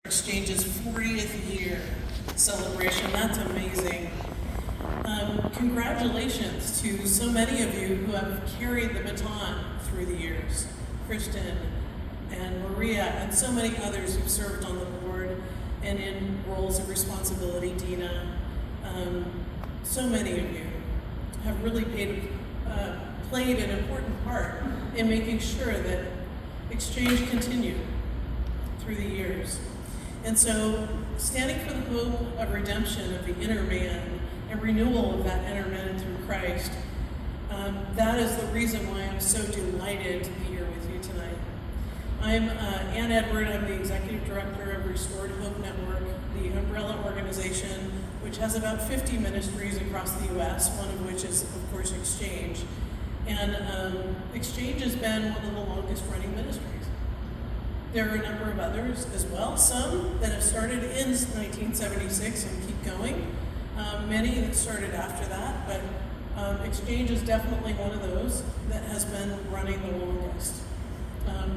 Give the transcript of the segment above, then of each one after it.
Exchange's 40th year celebration. That's amazing. Congratulations to so many of you who have carried the baton through the years. Kristen and Maria and so many others who've served on the board and in roles of responsibility, Dina. So many of you have really played an important part in making sure that Exchange continued through the years. And so, standing for the hope of redemption of the inner man and renewal of that inner man through Christ, that is the reason why I'm so delighted to be here with you tonight. I'm Ann Edward. I'm the Executive Director of Restored Hope Network, the umbrella organization, which has about 50 ministries across the U.S., one of which is, of course, Exchange. And Exchange has been one of the longest running ministries. There are a number of others as well, some that have started in 1976 and keep going, many that started after that, but Exchange is definitely one of those that has been running the longest.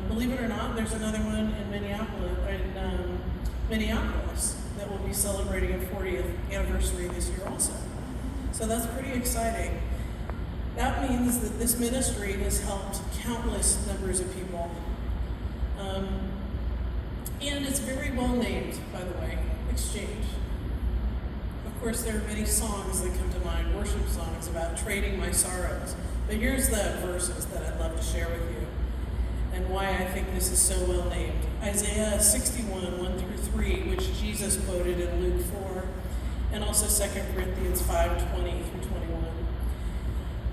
Believe it or not, there's another one in Minneapolis that will be celebrating a 40th anniversary this year also. So that's pretty exciting. That means that this ministry has helped countless numbers of people. And it's very well named, by the way, Exchange. Of course, there are many songs that come to mind, worship songs about trading my sorrows. But here's the verses that I'd love to share with you and why I think this is so well named. Isaiah 61, 1 through 3, which Jesus quoted in Luke 4, and also 2 Corinthians 5, 20 through 21.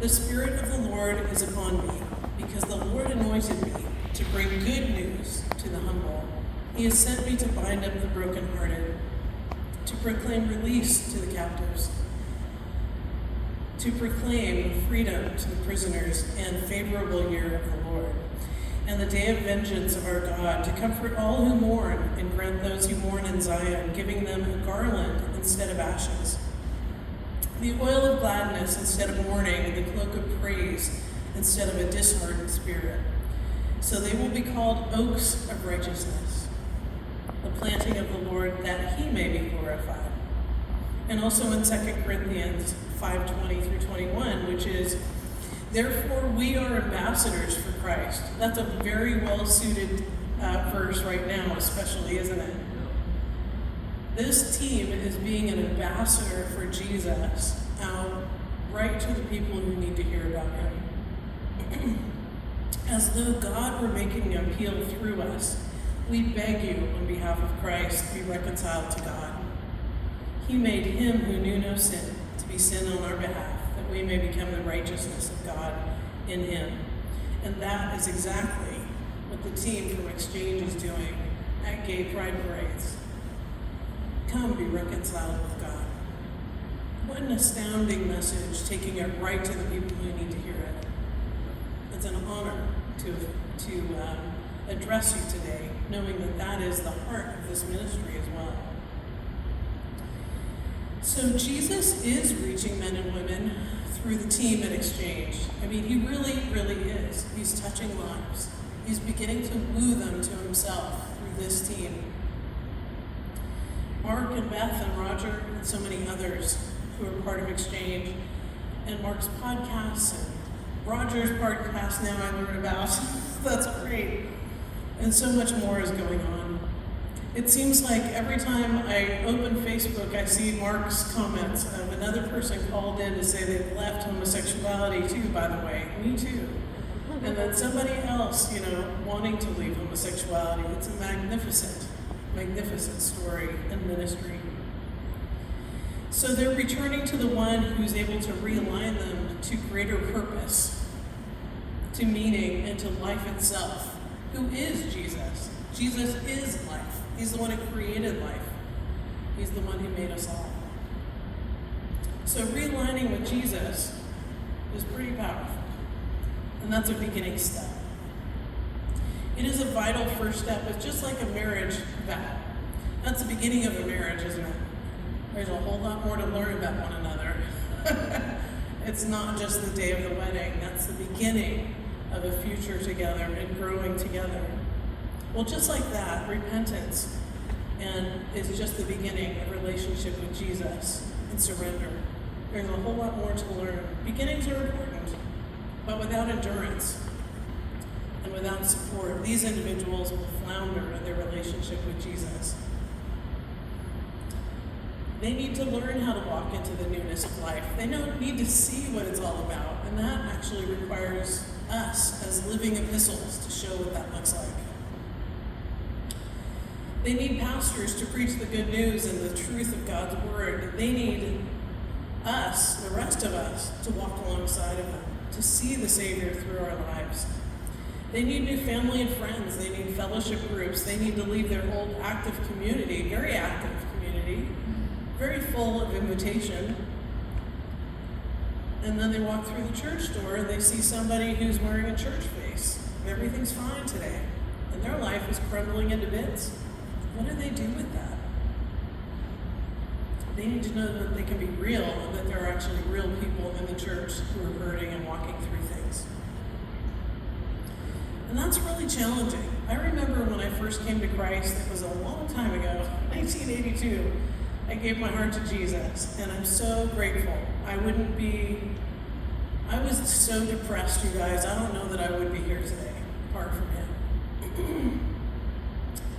The Spirit of the Lord is upon me, because the Lord anointed me to bring good news to the humble. He has sent me to bind up the brokenhearted, to proclaim release to the captives, to proclaim freedom to the prisoners and favorable year of the Lord, and the day of vengeance of our God, to comfort all who mourn and grant those who mourn in Zion, giving them a garland instead of ashes, the oil of gladness instead of mourning, and the cloak of praise instead of a disheartened spirit. So they will be called oaks of righteousness, the planting of the Lord, that he may be glorified. And also in 2 Corinthians 5:20 through 21, which is, therefore we are ambassadors for Christ. That's a very well-suited verse right now, especially, isn't it? This team is being an ambassador for Jesus out right to the people who need to hear about him. As though God were making an appeal through us, we beg you on behalf of Christ, be reconciled to God. He made him who knew no sin to be sin on our behalf, that we may become the righteousness of God in him. And that is exactly what the team from Exchange is doing at Gay Pride Parades. Come be reconciled with God. What an astounding message, taking it right to the people who need to hear it. It's an honor to address you today, knowing that that is the heart of this ministry as well. So Jesus is reaching men and women through the team at Exchange. I mean, he really, really is. He's touching lives. He's beginning to woo them to himself through this team. Mark and Beth and Roger and so many others who are part of Exchange, and Mark's podcasts and Roger's podcast now I learn about. That's great. And so much more is going on. It seems like every time I open Facebook, I see Mark's comments of another person called in to say they've left homosexuality too, by the way. Me too. And then somebody else, wanting to leave homosexuality. It's a magnificent story and ministry. So they're returning to the one who's able to realign them to greater purpose, to meaning, and to life itself. Who is Jesus? Jesus is life. He's the one who created life. He's the one who made us all. So realigning with Jesus is pretty powerful. And that's a beginning step. It is a vital first step. It's just like a marriage vow. That's the beginning of a marriage, isn't it? There's a whole lot more to learn about one another. It's not just the day of the wedding. That's the beginning of a future together and growing together. Well, just like that, repentance and it's just the beginning of relationship with Jesus and surrender. There's a whole lot more to learn. Beginnings are important, but without endurance and without support, these individuals will flounder in their relationship with Jesus. They need to learn how to walk into the newness of life. They need to see what it's all about, and that actually requires us as living epistles to show what that looks like. They need pastors to preach the good news and the truth of God's word. They need us, the rest of us, to walk alongside of them, to see the Savior through our lives. They need new family and friends. They need fellowship groups. They need to leave their old active community, very active community, very full of invitation. And then they walk through the church door and they see somebody who's wearing a church face. And everything's fine today. And their life is crumbling into bits. What do they do with that? They need to know that they can be real and that there are actually real people in the church who are hurting and walking through things. And that's really challenging. I remember when I first came to Christ, it was a long time ago, 1982, I gave my heart to Jesus, and I'm so grateful. I was so depressed, you guys, I don't know that I would be here today, apart from him.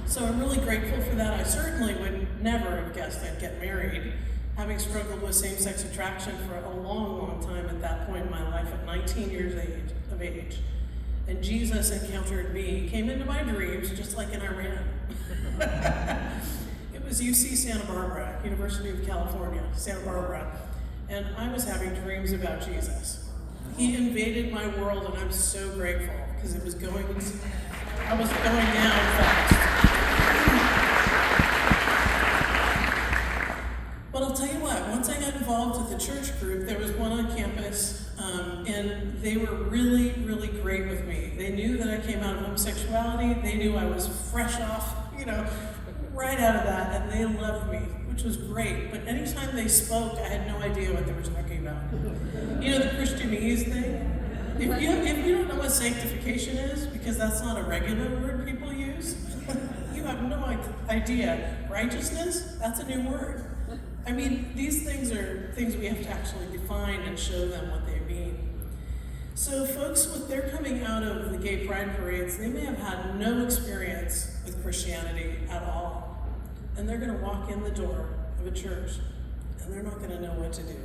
So I'm really grateful for that. I certainly would never have guessed I'd get married, having struggled with same-sex attraction for a long, long time at that point in my life, at 19 years of age. And Jesus encountered me, came into my dreams, just like in Iran. It was UC Santa Barbara, University of California, Santa Barbara. And I was having dreams about Jesus. He invaded my world, and I'm so grateful, because I was going down fast. But I'll tell you what, once I got involved with the church group, there was one on campus, and they were really, really great with me. They knew that I came out of homosexuality. They knew I was fresh off, right out of that, and they loved me, which was great. But anytime they spoke, I had no idea what they were talking about. The Christianese thing? If you don't know what sanctification is, because that's not a regular word people use, you have no idea. Righteousness, that's a new word. I mean, these things are things we have to actually define and show them what they mean. So folks, they're coming out of the gay pride parades, they may have had no experience with Christianity at all. And they're going to walk in the door of a church, and they're not going to know what to do.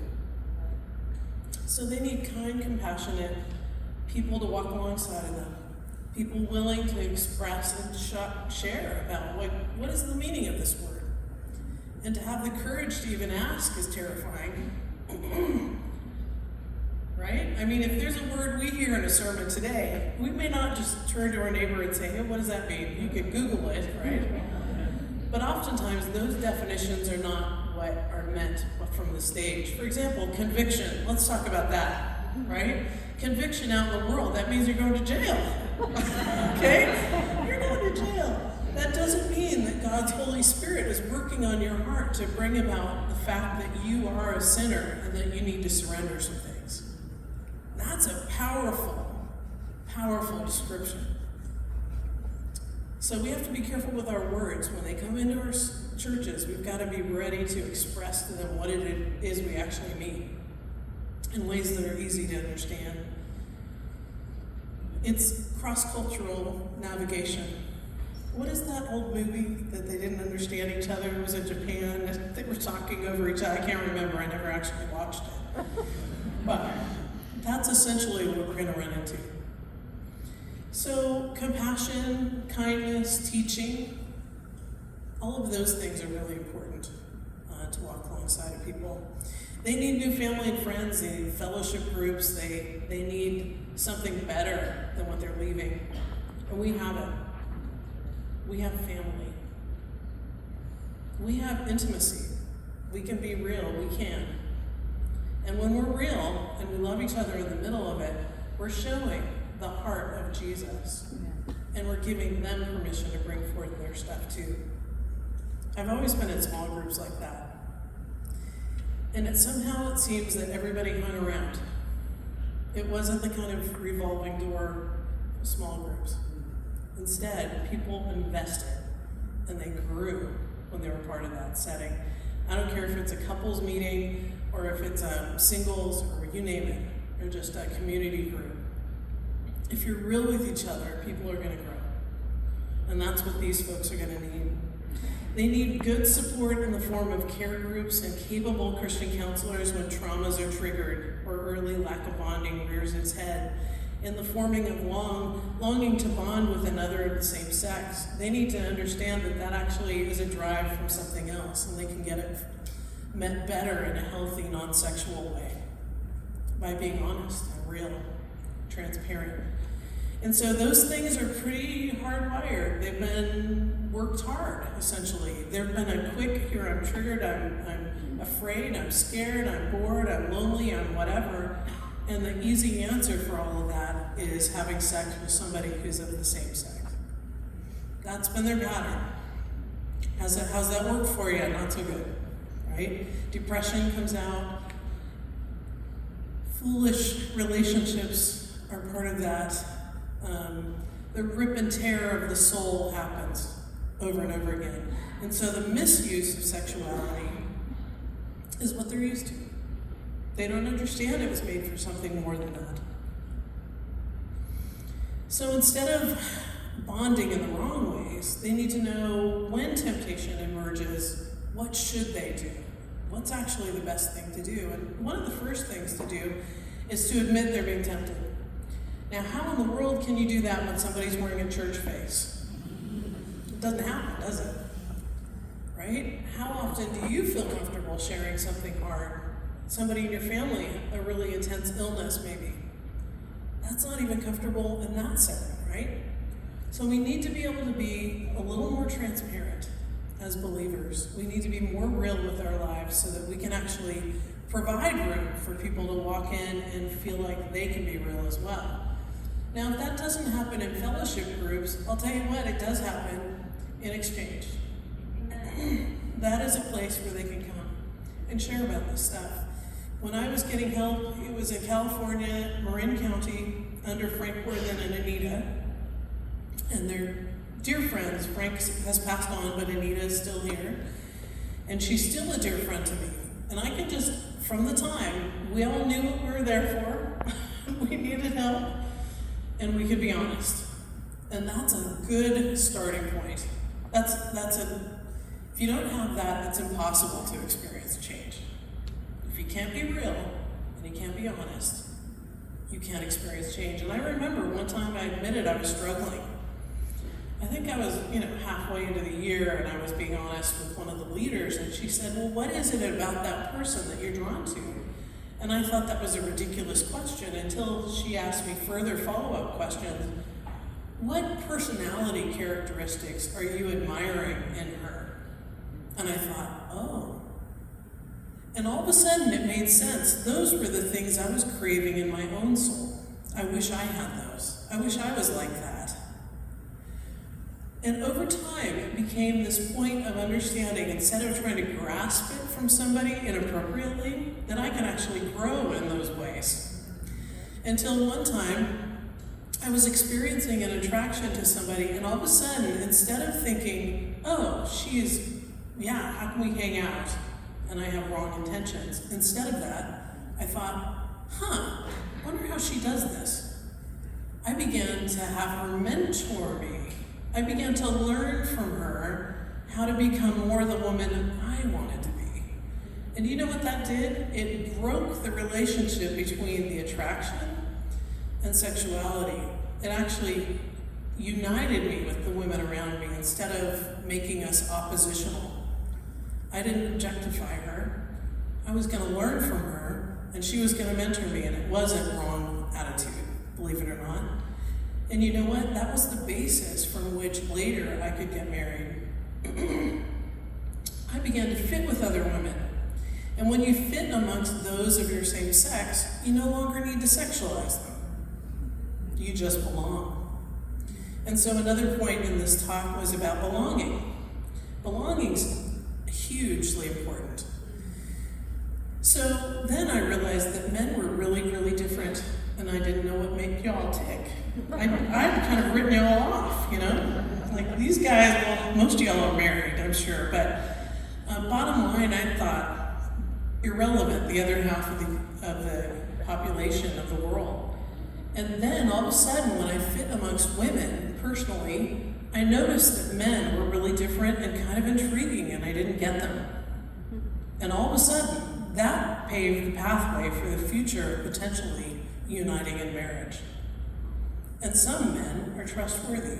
So they need kind, compassionate people to walk alongside of them. People willing to express and share about what is the meaning of this word. And to have the courage to even ask is terrifying. Right? I mean, if there's a word we hear in a sermon today, we may not just turn to our neighbor and say, hey, what does that mean? You could Google it, right? But oftentimes, those definitions are not what are meant from the stage. For example, conviction. Let's talk about that, right? Conviction out in the world, that means you're going to jail. Okay? You're going to jail. That doesn't mean that God's Holy Spirit is working on your heart to bring about the fact that you are a sinner and that you need to surrender some things. That's a powerful, powerful description. So we have to be careful with our words. When they come into our churches, we've got to be ready to express to them what it is we actually mean in ways that are easy to understand. It's cross-cultural navigation. What is that old movie that they didn't understand each other? It was in Japan. They were talking over each other. I can't remember. I never actually watched it. But that's essentially what we're going to run into. So compassion, kindness, teaching, all of those things are really important to walk alongside of people. They need new family and friends. They need fellowship groups. They need something better than what they're leaving. And we have it. We have family. We have intimacy. We can be real. We can. And when we're real and we love each other in the middle of it, we're showing the heart of Jesus. And we're giving them permission to bring forth their stuff too. I've always been in small groups like that. And somehow it seems that everybody hung around. It wasn't the kind of revolving door of small groups. Instead, people invested, and they grew, when they were part of that setting. I don't care if it's a couples meeting or if it's singles or you name it, or just a community group. If you're real with each other, people are going to grow. And that's what these folks are going to need. They need good support in the form of care groups and capable Christian counselors when traumas are triggered or early lack of bonding rears its head. In the forming of longing to bond with another of the same sex, they need to understand that that actually is a drive from something else, and they can get it met better in a healthy, non-sexual way by being honest and real, transparent. And so those things are pretty hardwired. They've been worked hard, essentially. There've been a quick, here I'm triggered, I'm afraid, I'm scared, I'm bored, I'm lonely, I'm whatever. And the easy answer for all of that is having sex with somebody who's of the same sex. That's been their pattern. How's that work for you? Not so good, right? Depression comes out. Foolish relationships are part of that. The rip and tear of the soul happens over and over again. And so the misuse of sexuality is what they're used to. They don't understand it was made for something more than that. So instead of bonding in the wrong ways, they need to know when temptation emerges, what should they do? What's actually the best thing to do? And one of the first things to do is to admit they're being tempted. Now, how in the world can you do that when somebody's wearing a church face? It doesn't happen, does it? Right? How often do you feel comfortable sharing something hard? Somebody in your family, a really intense illness maybe. That's not even comfortable in that setting, right? So we need to be able to be a little more transparent as believers. We need to be more real with our lives so that we can actually provide room for people to walk in and feel like they can be real as well. Now, if that doesn't happen in fellowship groups, I'll tell you what, it does happen in Exchange. That is a place where they can come and share about this stuff. When I was getting help, it was in California, Marin County, under Frank Worthen and Anita. And they're dear friends. Frank has passed on, but Anita is still here. And she's still a dear friend to me. And I can just, from the time, we all knew what we were there for. We needed help. And we could be honest. And that's a good starting point. If you don't have that, it's impossible to experience change. If you can't be real and you can't be honest, you can't experience change. And I remember one time I admitted I was struggling. I think I was, halfway into the year, and I was being honest with one of the leaders, and she said, well, what is it about that person that you're drawn to? And I thought that was a ridiculous question until she asked me further follow-up questions. What personality characteristics are you admiring in her? And I thought, oh. And all of a sudden it made sense. Those were the things I was craving in my own soul. I wish I had those. I wish I was like that. And over time, it became this point of understanding, instead of trying to grasp it from somebody inappropriately, that I can actually grow in those ways. Until one time, I was experiencing an attraction to somebody, and all of a sudden, instead of thinking, oh, how can we hang out? And I have wrong intentions. Instead of that, I thought, wonder how she does this. I began to have her mentor me. I began to learn from her how to become more the woman I wanted to be. And you know what that did? It broke the relationship between the attraction and sexuality. It actually united me with the women around me instead of making us oppositional. I didn't objectify her. I was going to learn from her, and she was going to mentor me, and it wasn't wrong attitude, believe it or not. And you know what? That was the basis from which later I could get married. I began to fit with other women. And when you fit amongst those of your same sex, you no longer need to sexualize them. You just belong. And so another point in this talk was about belonging. Belonging's hugely important. So then I realized that men were really, really different, and I didn't know what made y'all tick. I'd kind of written y'all off, Like these guys, well, most of y'all are married. I'm sure. But bottom line, I thought irrelevant, the other half of the population of the world. And then all of a sudden, when I fit amongst women personally, I noticed that men were really different and kind of intriguing, and I didn't get them. And all of a sudden, that paved the pathway for the future of potentially uniting in marriage. And some men are trustworthy.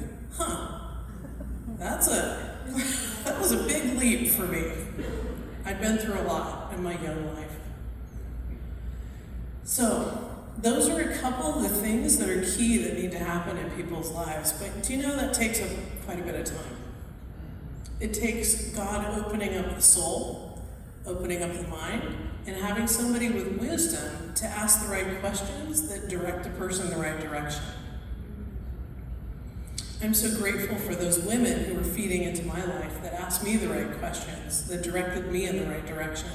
That was a big leap for me. I've been through a lot in my young life. So, those are a couple of the things that are key that need to happen in people's lives. But do you know that takes quite a bit of time? It takes God opening up the soul, opening up the mind, and having somebody with wisdom to ask the right questions that direct a person in the right direction. I'm so grateful for those women who were feeding into my life that asked me the right questions, that directed me in the right direction.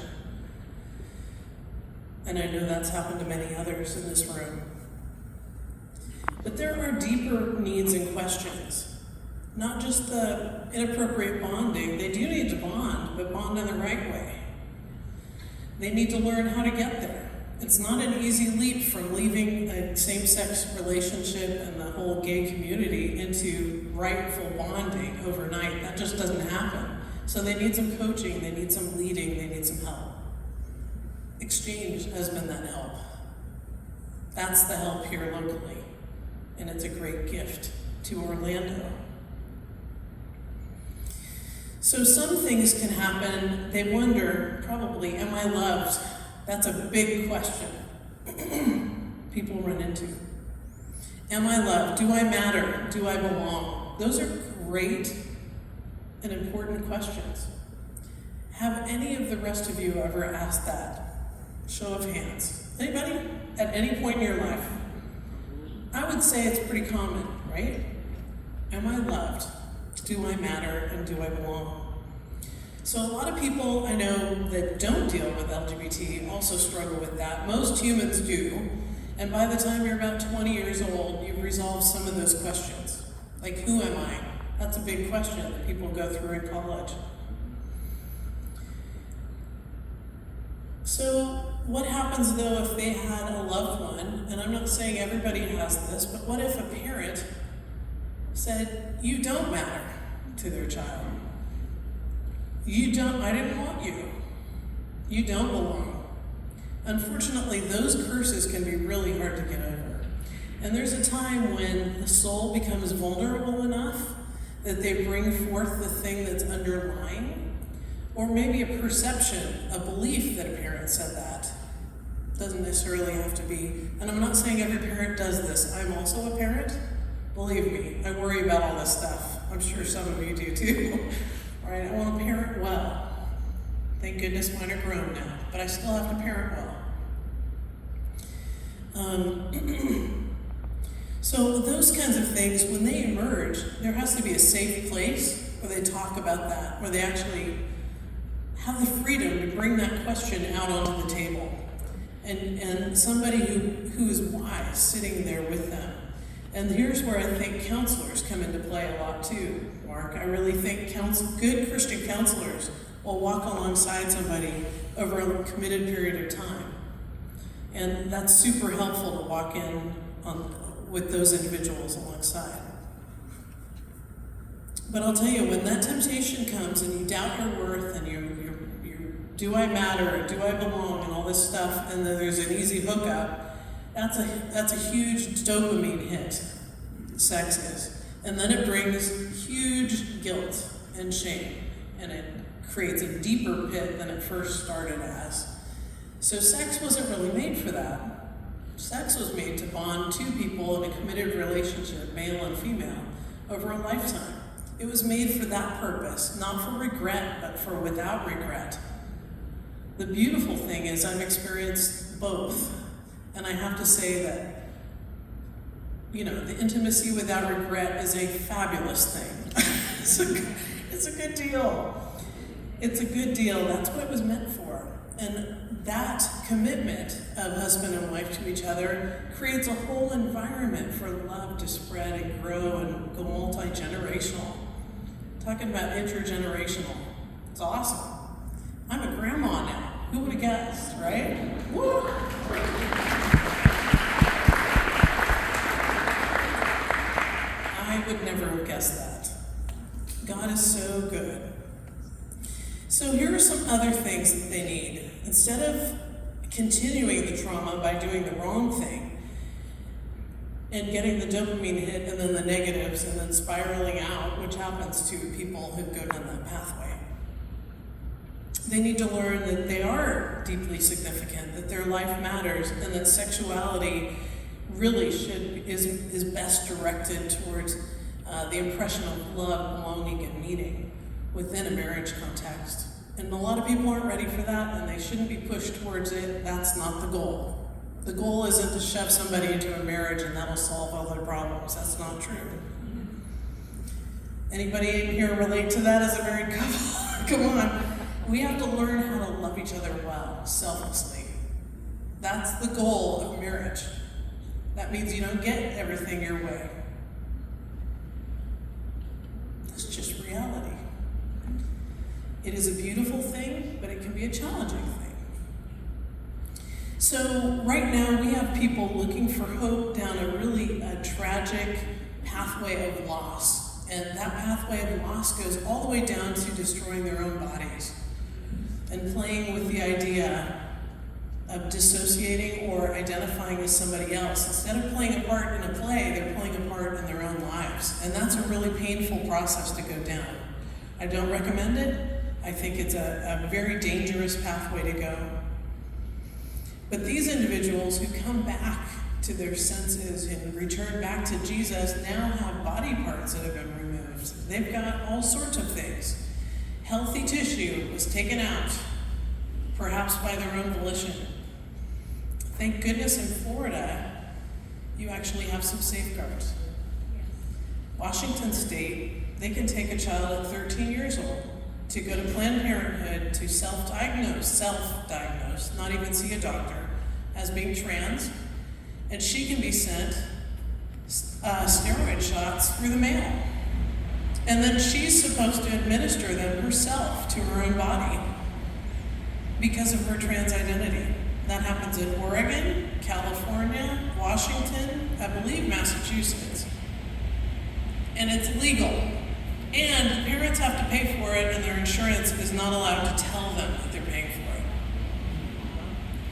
And I know that's happened to many others in this room. But there are deeper needs and questions. Not just the inappropriate bonding. They do need to bond, but bond in the right way. They need to learn how to get there. It's not an easy leap from leaving a same-sex relationship and the whole gay community into rightful bonding overnight. That just doesn't happen. So they need some coaching, they need some leading, they need some help. Exchange has been that help. That's the help here locally. And it's a great gift to Orlando. So some things can happen. They wonder, probably, am I loved? That's a big question people run into. Am I loved? Do I matter? Do I belong? Those are great and important questions. Have any of the rest of you ever asked that? Show of hands. Anybody? At any point in your life? I would say it's pretty common, right? Am I loved? Do I matter? And do I belong? So a lot of people I know that don't deal with LGBT also struggle with that. Most humans do. And by the time you're about 20 years old, you've resolved some of those questions. Like, who am I? That's a big question that people go through in college. So what happens though if they had a loved one, and I'm not saying everybody has this, but what if a parent said, you don't matter to their child? I didn't want you. You don't belong. Unfortunately, those curses can be really hard to get over. And there's a time when the soul becomes vulnerable enough that they bring forth the thing that's underlying, or maybe a perception, a belief that a parent said that. Doesn't necessarily have to be, and I'm not saying every parent does this. I'm also a parent. Believe me, I worry about all this stuff. I'm sure some of you do too. Right? I want to parent well. Thank goodness mine are grown now, but I still have to parent well. So those kinds of things, when they emerge, there has to be a safe place where they talk about that, where they actually have the freedom to bring that question out onto the table. And somebody who is wise sitting there with them. And here's where I think counselors come into play a lot too, Mark. I really think good Christian counselors will walk alongside somebody over a committed period of time. And that's super helpful to walk in with those individuals alongside. But I'll tell you, when that temptation comes and you doubt your worth and you do I matter, do I belong, and all this stuff, and then there's an easy hookup, that's a huge dopamine hit, sex is. And then it brings huge guilt and shame, and it creates a deeper pit than it first started as. So sex wasn't really made for that. Sex was made to bond two people in a committed relationship, male and female, over a lifetime. It was made for that purpose, not for regret, but for without regret. The beautiful thing is I've experienced both. And I have to say that, the intimacy without regret is a fabulous thing. It's a good deal. It's a good deal. That's what it was meant for. And that commitment of husband and wife to each other creates a whole environment for love to spread and grow and go multi-generational. Talking about intergenerational. It's awesome. I'm a grandma now. Who would have guessed, right? Woo! I would never have guessed that. God is so good. So here are some other things that they need. Instead of continuing the trauma by doing the wrong thing and getting the dopamine hit and then the negatives and then spiraling out, which happens to people who go down that pathway, they need to learn that they are deeply significant, that their life matters, and that sexuality really is best directed towards the impression of love, belonging, and meaning within a marriage context. And a lot of people aren't ready for that, and they shouldn't be pushed towards it. That's not the goal. The goal isn't to shove somebody into a marriage and that'll solve all their problems. That's not true. Anybody in here relate to that as a married couple? Come on. We have to learn how to love each other well, selflessly. That's the goal of marriage. That means you don't get everything your way. That's just reality. It is a beautiful thing, but it can be a challenging thing. So right now we have people looking for hope down a really tragic pathway of loss. And that pathway of loss goes all the way down to destroying their own bodies and playing with the idea of dissociating or identifying as somebody else. Instead of playing a part in a play, they're playing a part in their own lives. And that's a really painful process to go down. I don't recommend it. I think it's a very dangerous pathway to go. But these individuals who come back to their senses and return back to Jesus now have body parts that have been removed. They've got all sorts of things. Healthy tissue was taken out, perhaps by their own volition. Thank goodness in Florida, you actually have some safeguards. Washington State, they can take a child at 13 years old to go to Planned Parenthood to self-diagnose, not even see a doctor, as being trans, and she can be sent steroid shots through the mail. And then she's supposed to administer them herself to her own body because of her trans identity. That happens in Oregon, California, Washington, I believe Massachusetts. And it's legal. And parents have to pay for it, and their insurance is not allowed to tell them that they're paying for it.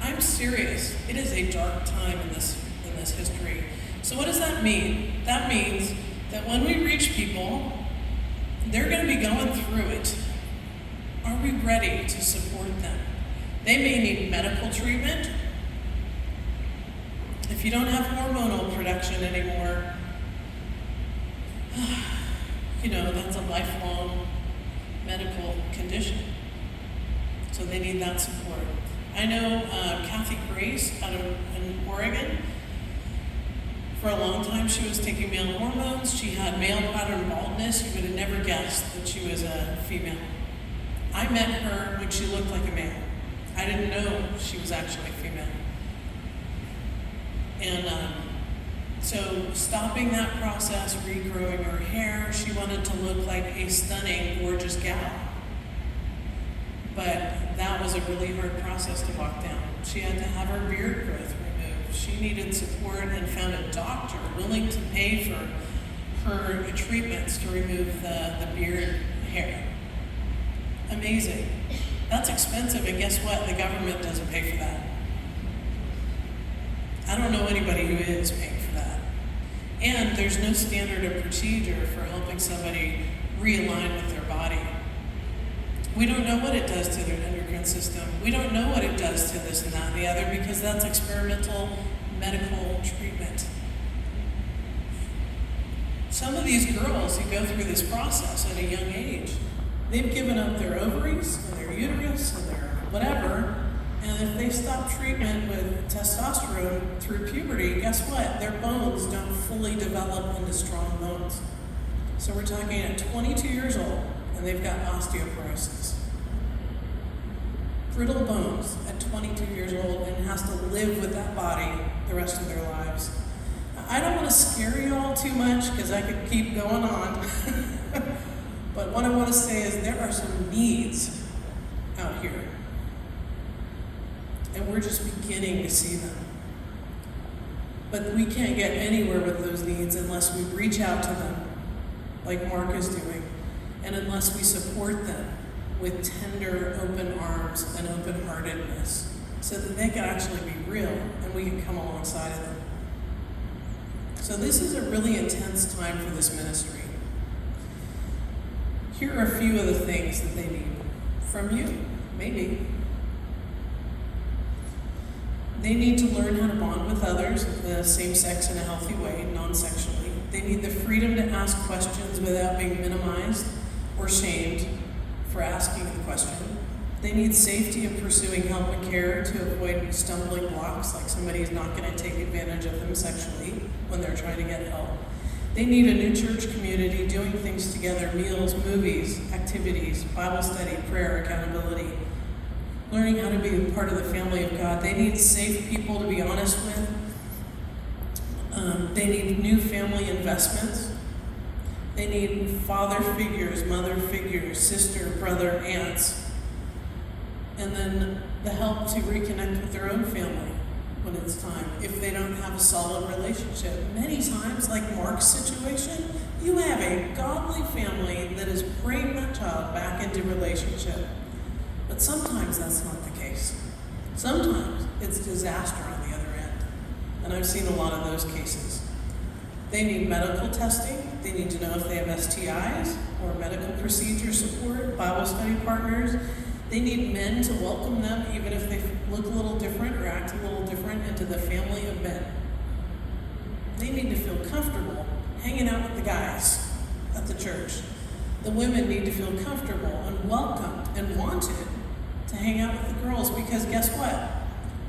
I'm serious. It is a dark time in this history. So what does that mean? That means that when we reach people, they're going to be going through it. Are we ready to support them? They may need medical treatment. If you don't have hormonal production anymore, that's a lifelong medical condition. So they need that support. I know Kathy Grace out in Oregon. For a long time, she was taking male hormones. She had male pattern baldness. You would have never guessed that she was a female. I met her when she looked like a male. I didn't know she was actually female. And so stopping that process, regrowing her hair, she wanted to look like a stunning, gorgeous gal. But that was a really hard process to walk down. She had to have her beard growth removed. She needed support and found a doctor willing to pay for her treatments to remove the beard hair. Amazing. That's expensive, and guess what? The government doesn't pay for that. I don't know anybody who is paying for that. And there's no standard of procedure for helping somebody realign with their body. We don't know what it does to their endocrine system. We don't know what it does to this and that and the other because that's experimental medical treatment. Some of these girls who go through this process at a young age, they've given up their ovaries and their uterus and their whatever, and if they stop treatment with testosterone through puberty, guess what? Their bones don't fully develop into strong bones. So we're talking at 22 years old, and they've got osteoporosis. Brittle bones at 22 years old, and has to live with that body the rest of their lives. I don't want to scare you all too much, because I could keep going on. But what I want to say is there are some needs out here. And we're just beginning to see them. But we can't get anywhere with those needs unless we reach out to them, like Mark is doing, and unless we support them with tender, open arms and open-heartedness, so that they can actually be real and we can come alongside of them. So this is a really intense time for this ministry. Here are a few of the things that they need from you, maybe. They need to learn how to bond with others, the same sex in a healthy way, non-sexually. They need the freedom to ask questions without being minimized or shamed for asking the question. They need safety in pursuing help and care to avoid stumbling blocks, like somebody who's not going to take advantage of them sexually when they're trying to get help. They need a new church community, doing things together, meals, movies, activities, Bible study, prayer, accountability, learning how to be a part of the family of God. They need safe people to be honest with. They need new family investments. They need father figures, mother figures, sister, brother, aunts. And then the help to reconnect with their own family when it's time, if they don't have a solid relationship. Many times, like Mark's situation, you have a godly family that is bringing that child back into relationship. But sometimes that's not the case. Sometimes it's disaster on the other end. And I've seen a lot of those cases. They need medical testing. They need to know if they have STIs or medical procedure support, Bible study partners. They need men to welcome them, even if they look a little different or act a little different, into the family of men. They need to feel comfortable hanging out with the guys at the church. The women need to feel comfortable and welcomed and wanted to hang out with the girls, because guess what?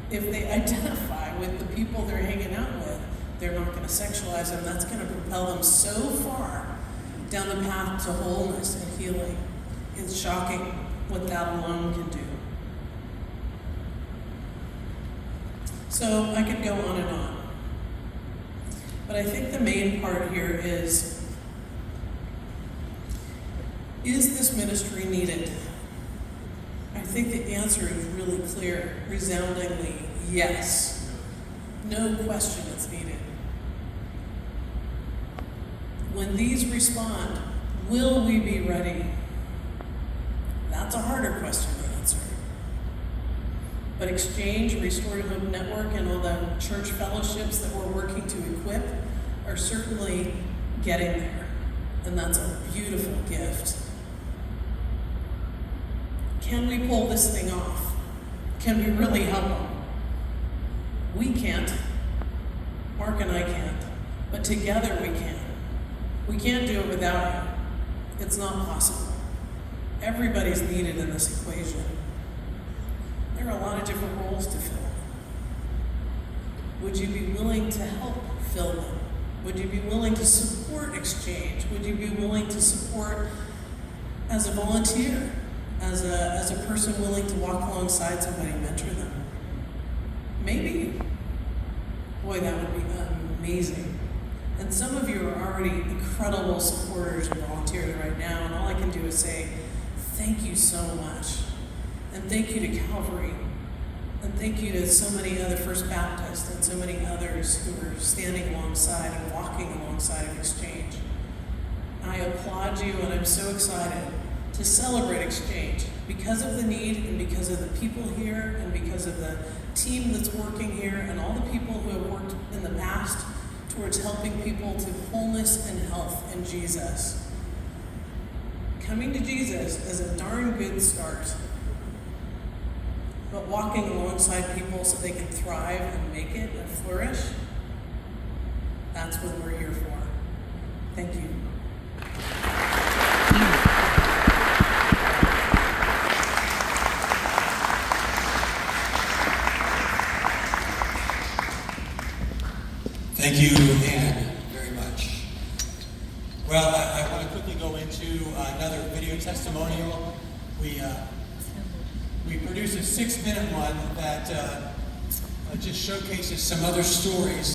If they identify with the people they're hanging out with, they're not going to sexualize them. That's going to propel them so far down the path to wholeness and healing. It's shocking what that alone can do. So I could go on and on. But I think the main part here is this ministry needed? I think the answer is really clear, resoundingly yes. No question it's needed. When these respond, will we be ready? That's a harder question to answer. But Exchange, Restored Hope Network, and all the church fellowships that we're working to equip are certainly getting there. And that's a beautiful gift. Can we pull this thing off? Can we really help them? We can't. Mark and I can't. But together we can. We can't do it without you. It's not possible. Everybody's needed in this equation. There are a lot of different roles to fill. Would you be willing to help fill them? Would you be willing to support Exchange? Would you be willing to support as a volunteer? As a person willing to walk alongside somebody, mentor them? Maybe. Boy, that would be amazing. And some of you are already incredible supporters and volunteers right now, and all I can do is say, thank you so much. And thank you to Calvary. And thank you to so many other First Baptist and so many others who are standing alongside and walking alongside of Exchange. I applaud you, and I'm so excited to celebrate Exchange because of the need and because of the people here and because of the team that's working here and all the people who have worked in the past towards helping people to wholeness and health in Jesus. Coming to Jesus is a darn good start. But walking alongside people so they can thrive and make it and flourish, that's what we're here for. Thank you. Thank you, Anne, very much. Well, I want to quickly go into another video testimonial. We produced a 6-minute one that just showcases some other stories